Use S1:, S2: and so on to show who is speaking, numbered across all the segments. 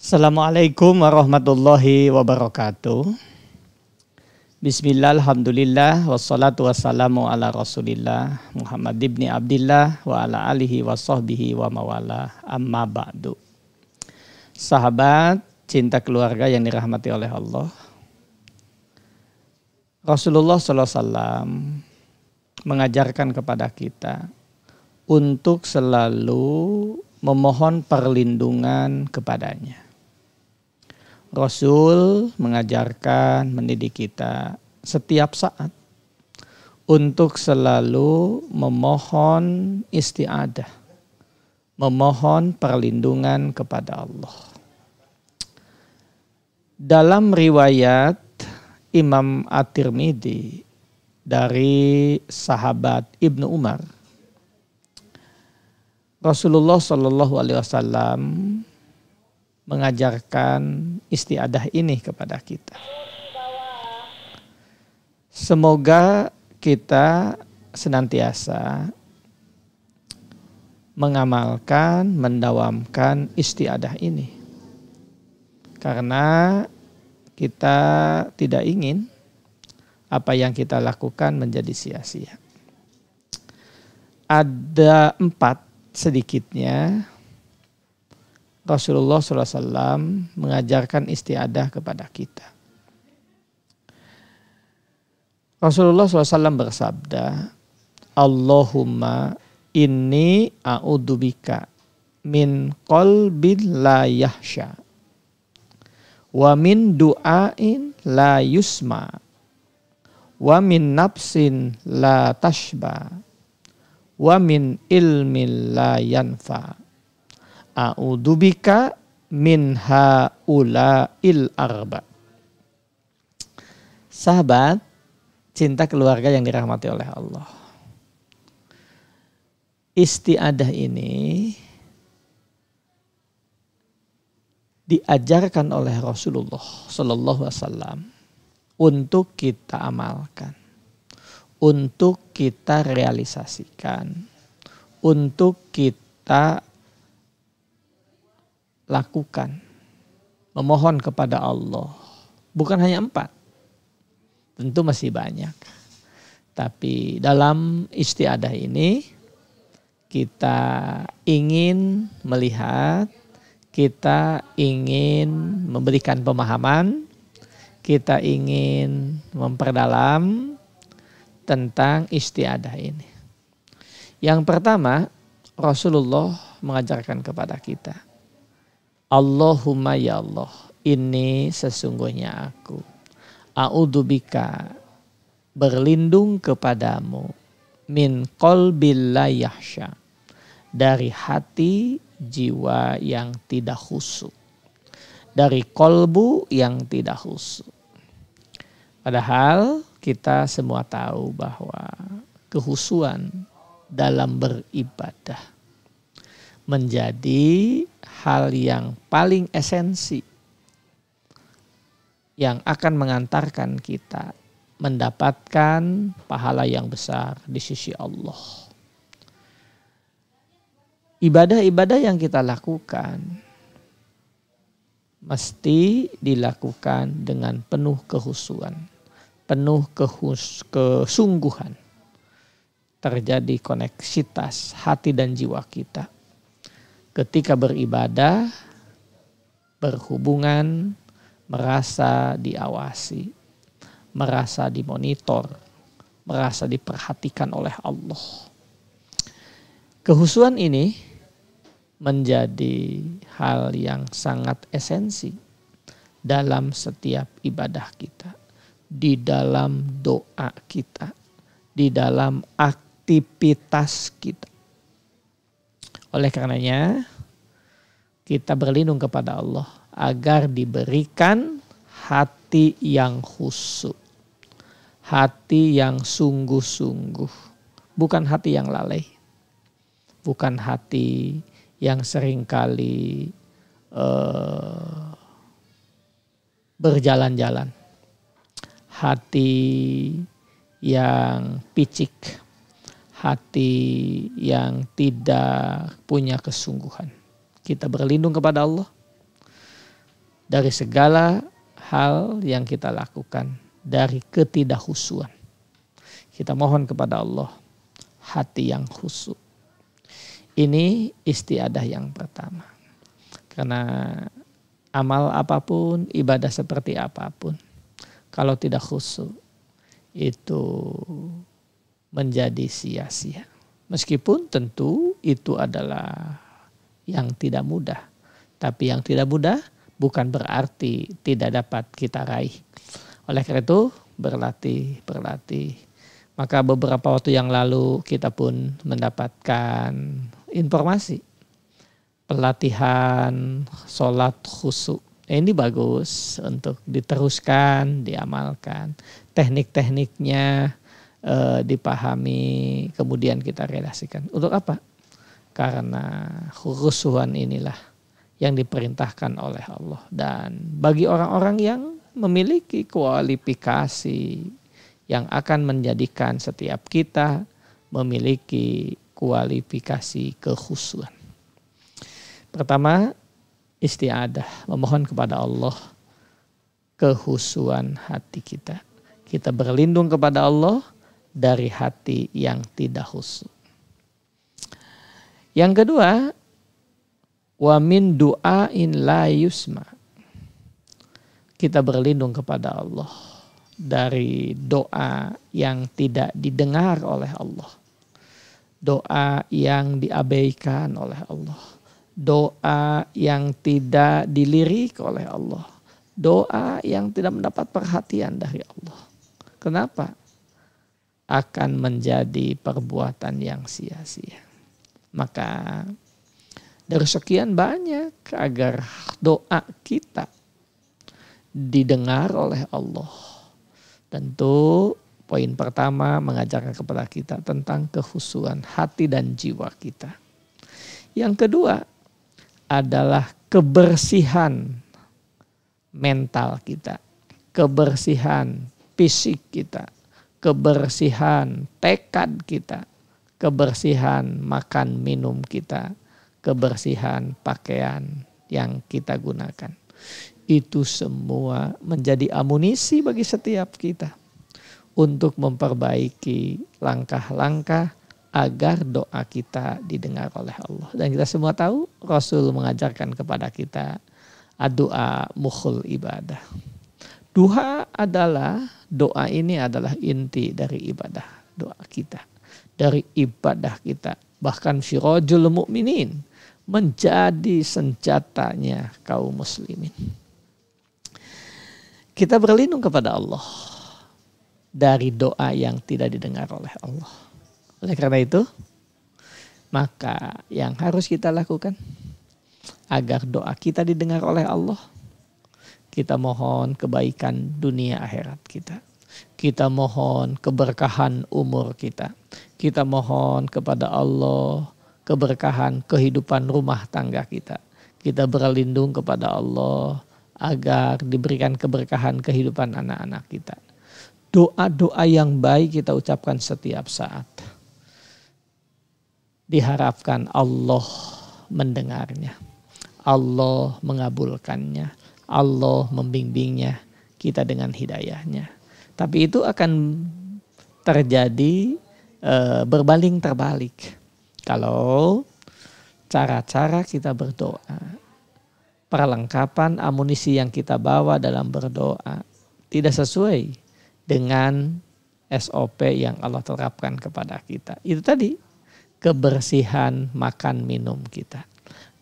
S1: Assalamualaikum warahmatullahi wabarakatuh. Bismillah, alhamdulillah, wassalatu wassalamu ala rasulillah Muhammad ibni Abdillah wa ala alihi wa sahbihi wa mawala amma ba'du. Sahabat cinta keluarga yang dirahmati oleh Allah, Rasulullah SAW mengajarkan kepada kita untuk selalu memohon perlindungan kepadanya. Rasul mengajarkan, mendidik kita setiap saat untuk selalu memohon isti'adah, memohon perlindungan kepada Allah. Dalam riwayat Imam At-Tirmidzi dari sahabat Ibnu Umar, Rasulullah SAW mengajarkan istiadah ini kepada kita. Semoga kita senantiasa mengamalkan, mendawamkan istiadah ini. Karena kita tidak ingin apa yang kita lakukan menjadi sia-sia. Ada 4 sedikitnya Rasulullah SAW mengajarkan istiadah kepada kita. Rasulullah SAW bersabda, Allahumma inni a'udzubika min qalbin la yahsha wa min du'ain la yusma wa min nafsin la tashba wa min ilmin la yanfa. A'udzubika min haula'il arba. Sahabat cinta keluarga yang dirahmati oleh Allah, istiadah ini diajarkan oleh Rasulullah Sallallahu Alaihi Wasallam untuk kita amalkan, untuk kita realisasikan, untuk kita lakukan, memohon kepada Allah. Bukan hanya 4, tentu masih banyak. Tapi dalam istiadah ini kita ingin melihat, kita ingin memberikan pemahaman, kita ingin memperdalam tentang istiadah ini. Yang pertama, Rasulullah mengajarkan kepada kita, Allahumma ya Allah, ini sesungguhnya aku a'udzubika, berlindung kepadamu, min qalbil la yahsha, dari hati jiwa yang tidak khusyuk, dari kolbu yang tidak khusyuk. Padahal kita semua tahu bahwa kehusuan dalam beribadah menjadi hal yang paling esensi yang akan mengantarkan kita mendapatkan pahala yang besar di sisi Allah. Ibadah-ibadah yang kita lakukan mesti dilakukan dengan penuh kehusuan, penuh kesungguhan. Terjadi koneksitas hati dan jiwa kita. Ketika beribadah, berhubungan, merasa diawasi, merasa dimonitor, merasa diperhatikan oleh Allah. Kehusuan ini menjadi hal yang sangat esensi dalam setiap ibadah kita, di dalam doa kita, di dalam aktivitas kita. Oleh karenanya kita berlindung kepada Allah agar diberikan hati yang khusyuk, hati yang sungguh-sungguh, bukan hati yang lalai, bukan hati yang seringkali berjalan-jalan, hati yang picik, hati yang tidak punya kesungguhan. Kita berlindung kepada Allah dari segala hal yang kita lakukan, dari ketidakhusuan. Kita mohon kepada Allah hati yang khusyuk. Ini istiadah yang pertama. Karena amal apapun, ibadah seperti apapun, kalau tidak khusyuk itu menjadi sia-sia. Meskipun tentu itu adalah yang tidak mudah. Tapi yang tidak mudah bukan berarti tidak dapat kita raih. Oleh karena itu berlatih. Maka beberapa waktu yang lalu kita pun mendapatkan informasi pelatihan sholat khusyuk. Ini bagus untuk diteruskan, diamalkan. Teknik-tekniknya dipahami, kemudian kita relasikan. Untuk apa? Karena khusyuan inilah yang diperintahkan oleh Allah. Dan bagi orang-orang yang memiliki kualifikasi yang akan menjadikan setiap kita memiliki kualifikasi kekhusyuan. Pertama, istiadah, memohon kepada Allah kekhusyuan hati kita. Kita berlindung kepada Allah dari hati yang tidak khusyuk. Yang kedua, wa min du'ain la yusma. Kita berlindung kepada Allah dari doa yang tidak didengar oleh Allah. Doa yang diabaikan oleh Allah. Doa yang tidak dilirik oleh Allah. Doa yang tidak mendapat perhatian dari Allah. Kenapa? Akan menjadi perbuatan yang sia-sia. Maka dari sekian banyak agar doa kita didengar oleh Allah. Tentu poin pertama mengajarkan kepada kita tentang kekhusyuan hati dan jiwa kita. Yang kedua adalah kebersihan mental kita, kebersihan fisik kita, kebersihan tekad kita, kebersihan makan minum kita, kebersihan pakaian yang kita gunakan. Itu semua menjadi amunisi bagi setiap kita untuk memperbaiki langkah-langkah agar doa kita didengar oleh Allah. Dan kita semua tahu Rasul mengajarkan kepada kita doa mukhul ibadah. Doa ini adalah inti dari ibadah doa kita, dari ibadah kita. Bahkan syirajul mu'minin, menjadi senjatanya kaum muslimin. Kita berlindung kepada Allah dari doa yang tidak didengar oleh Allah. Oleh karena itu, maka yang harus kita lakukan agar doa kita didengar oleh Allah, kita mohon kebaikan dunia akhirat kita. Kita mohon keberkahan umur kita. Kita mohon kepada Allah keberkahan kehidupan rumah tangga kita. Kita berlindung kepada Allah agar diberikan keberkahan kehidupan anak-anak kita. Doa-doa yang baik kita ucapkan setiap saat. Diharapkan Allah mendengarnya. Allah mengabulkannya. Allah membimbingnya kita dengan hidayahnya. Tapi itu akan terjadi berbaling terbalik. Kalau cara-cara kita berdoa, perlengkapan amunisi yang kita bawa dalam berdoa tidak sesuai dengan SOP yang Allah terapkan kepada kita. Itu tadi, kebersihan makan minum kita,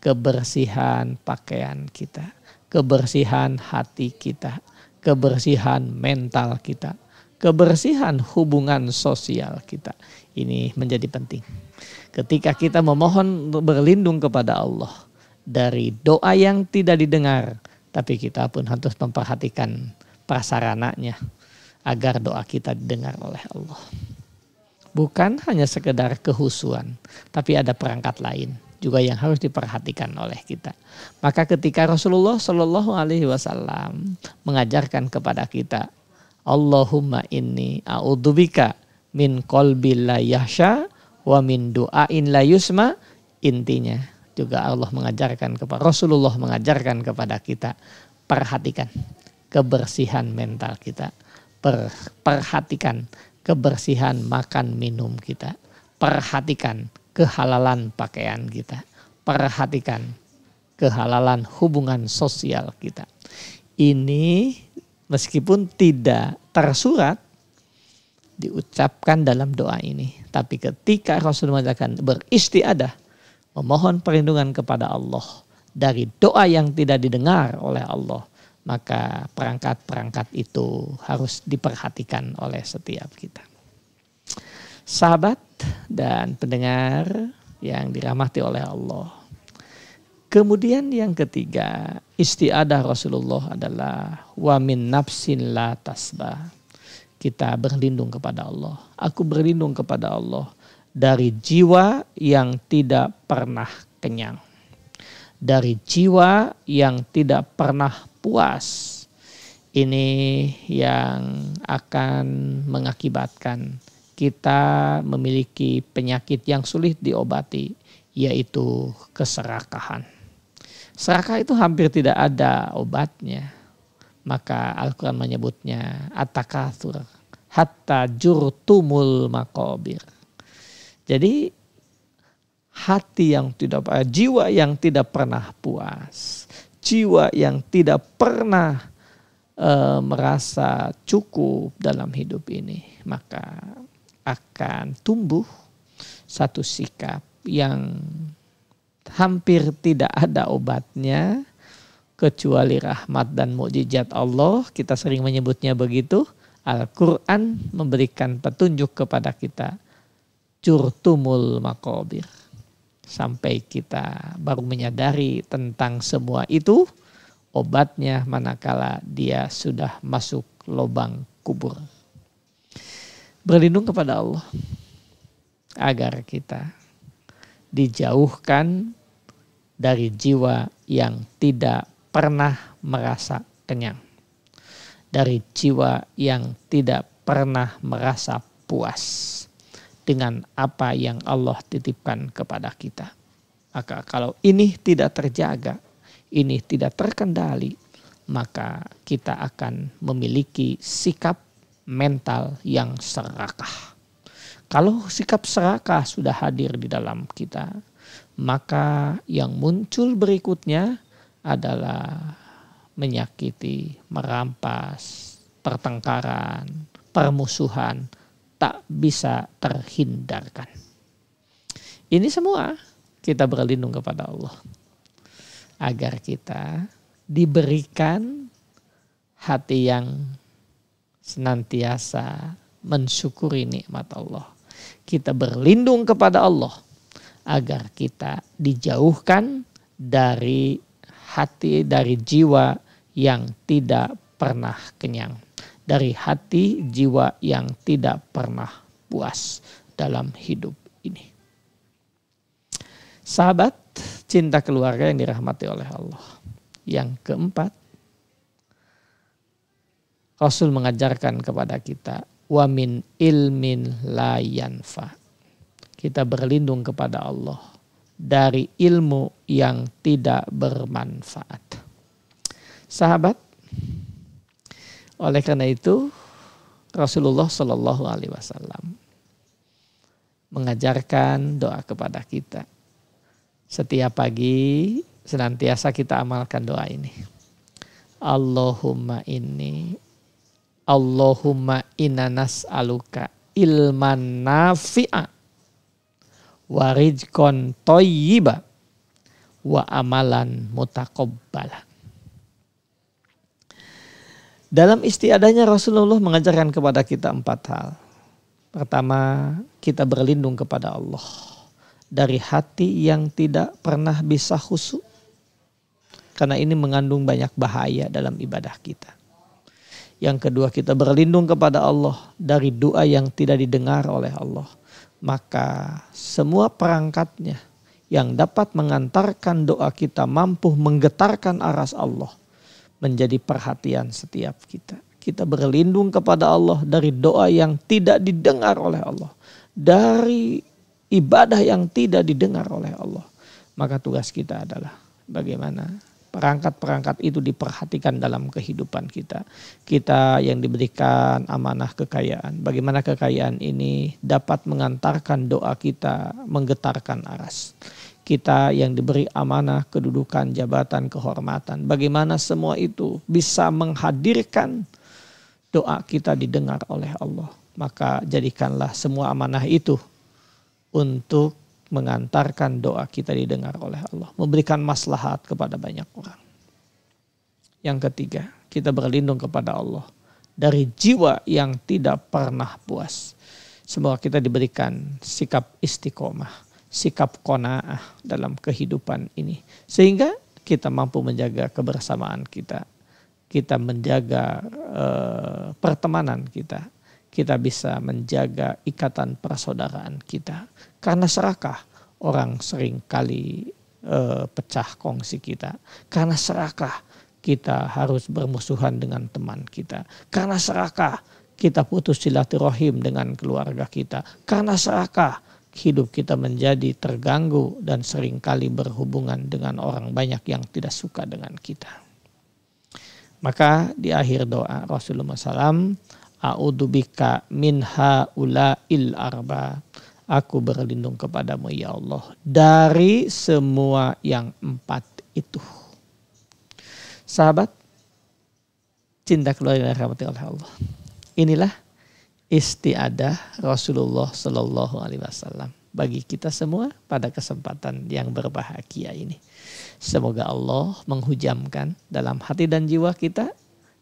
S1: kebersihan pakaian kita, kebersihan hati kita, kebersihan mental kita, kebersihan hubungan sosial kita. Ini menjadi penting. Ketika kita memohon berlindung kepada Allah dari doa yang tidak didengar, tapi kita pun harus memperhatikan prasarananya agar doa kita didengar oleh Allah. Bukan hanya sekedar kehusuan, tapi ada perangkat lain juga yang harus diperhatikan oleh kita. Maka ketika Rasulullah Shallallahu Alaihi Wasallam mengajarkan kepada kita, Allahumma inni a'udzubika min qalbi la yahsha wa min du'ain la yusma, intinya juga Allah mengajarkan kepada Rasulullah mengajarkan kepada kita perhatikan kebersihan mental kita. Perhatikan kebersihan makan minum kita. Perhatikan kehalalan pakaian kita. Perhatikan kehalalan hubungan sosial kita. Ini meskipun tidak tersurat diucapkan dalam doa ini. Tapi ketika Rasul mengatakan beristiadah, memohon perlindungan kepada Allah dari doa yang tidak didengar oleh Allah, maka perangkat-perangkat itu harus diperhatikan oleh setiap kita. Sahabat dan pendengar yang dirahmati oleh Allah. Kemudian yang ketiga, istiadah Rasulullah adalah wa min nafsin la tasbah. Kita berlindung kepada Allah. Aku berlindung kepada Allah dari jiwa yang tidak pernah kenyang. Dari jiwa yang tidak pernah puas. Ini yang akan mengakibatkan kita memiliki penyakit yang sulit diobati, yaitu keserakahan. Serakah itu hampir tidak ada obatnya. Maka Al-Quran menyebutnya at-takatsur hatta jurtumul maqabir. Jadi hati yang tidak, jiwa yang tidak pernah puas, jiwa yang tidak pernah merasa cukup dalam hidup ini, maka akan tumbuh satu sikap yang hampir tidak ada obatnya kecuali rahmat dan mukjizat Allah. Kita sering menyebutnya begitu. Al-Quran memberikan petunjuk kepada kita. Jurtumul maqabir. Sampai kita baru menyadari tentang semua itu. Obatnya manakala dia sudah masuk lubang kubur. Berlindung kepada Allah agar kita dijauhkan dari jiwa yang tidak pernah merasa kenyang, dari jiwa yang tidak pernah merasa puas dengan apa yang Allah titipkan kepada kita. Maka kalau ini tidak terjaga, ini tidak terkendali, maka kita akan memiliki sikap mental yang serakah. Kalau sikap serakah sudah hadir di dalam kita, maka yang muncul berikutnya adalah menyakiti, merampas, pertengkaran, permusuhan, tak bisa terhindarkan. Ini semua kita berlindung kepada Allah. Agar kita diberikan hati yang senantiasa mensyukuri nikmat Allah. Kita berlindung kepada Allah agar kita dijauhkan dari hati, dari jiwa yang tidak pernah kenyang, dari hati jiwa yang tidak pernah puas dalam hidup ini. Sahabat cinta keluarga yang dirahmati oleh Allah. Yang keempat, Rasul mengajarkan kepada kita wa min ilmin la yanfa. Kita berlindung kepada Allah dari ilmu yang tidak bermanfaat. Sahabat, oleh karena itu Rasulullah Shallallahu Alaihi Wasallam mengajarkan doa kepada kita. Setiap pagi senantiasa kita amalkan doa ini. Allahumma inna nas'aluka ilman nafi'a wa rizqan thayyiba wa amalan mutaqabbala. Dalam istiadahnya Rasulullah mengajarkan kepada kita 4 hal. Pertama, kita berlindung kepada Allah dari hati yang tidak pernah bisa khusyuk. Karena ini mengandung banyak bahaya dalam ibadah kita. Yang kedua, kita berlindung kepada Allah dari doa yang tidak didengar oleh Allah. Maka semua perangkatnya yang dapat mengantarkan doa kita mampu menggetarkan aras Allah menjadi perhatian setiap kita. Kita berlindung kepada Allah dari doa yang tidak didengar oleh Allah. Dari ibadah yang tidak didengar oleh Allah. Maka tugas kita adalah bagaimana perangkat-perangkat itu diperhatikan dalam kehidupan kita. Kita yang diberikan amanah kekayaan, bagaimana kekayaan ini dapat mengantarkan doa kita menggetarkan aras. Kita yang diberi amanah kedudukan, jabatan, kehormatan, bagaimana semua itu bisa menghadirkan doa kita didengar oleh Allah. Maka jadikanlah semua amanah itu untuk mengantarkan doa kita didengar oleh Allah. Memberikan maslahat kepada banyak orang. Yang ketiga, kita berlindung kepada Allah dari jiwa yang tidak pernah puas. Semoga kita diberikan sikap istiqomah, sikap qanaah dalam kehidupan ini. Sehingga kita mampu menjaga kebersamaan kita. Kita menjaga pertemanan kita. Kita bisa menjaga ikatan persaudaraan kita. Karena serakah orang sering kali pecah kongsi kita. Karena serakah kita harus bermusuhan dengan teman kita. Karena serakah kita putus silaturahim dengan keluarga kita. Karena serakah hidup kita menjadi terganggu dan sering kali berhubungan dengan orang banyak yang tidak suka dengan kita. Maka di akhir doa Rasulullah SAW, a'udzubika min haula'il arba. Aku berlindung kepadamu ya Allah dari semua yang 4 itu. Sahabat, cinta keluarga yang dirahmati oleh Allah. Inilah istiadah Rasulullah Sallallahu Alaihi Wasallam bagi kita semua pada kesempatan yang berbahagia ini. Semoga Allah menghujamkan dalam hati dan jiwa kita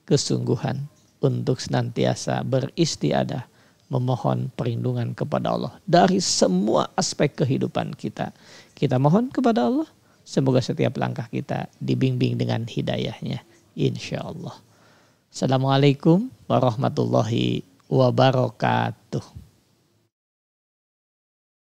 S1: kesungguhan untuk senantiasa beristiadah memohon perlindungan kepada Allah dari semua aspek kehidupan kita. Kita mohon kepada Allah semoga setiap langkah kita dibimbing dengan hidayahnya, insya Allah. Assalamualaikum warahmatullahi wabarakatuh.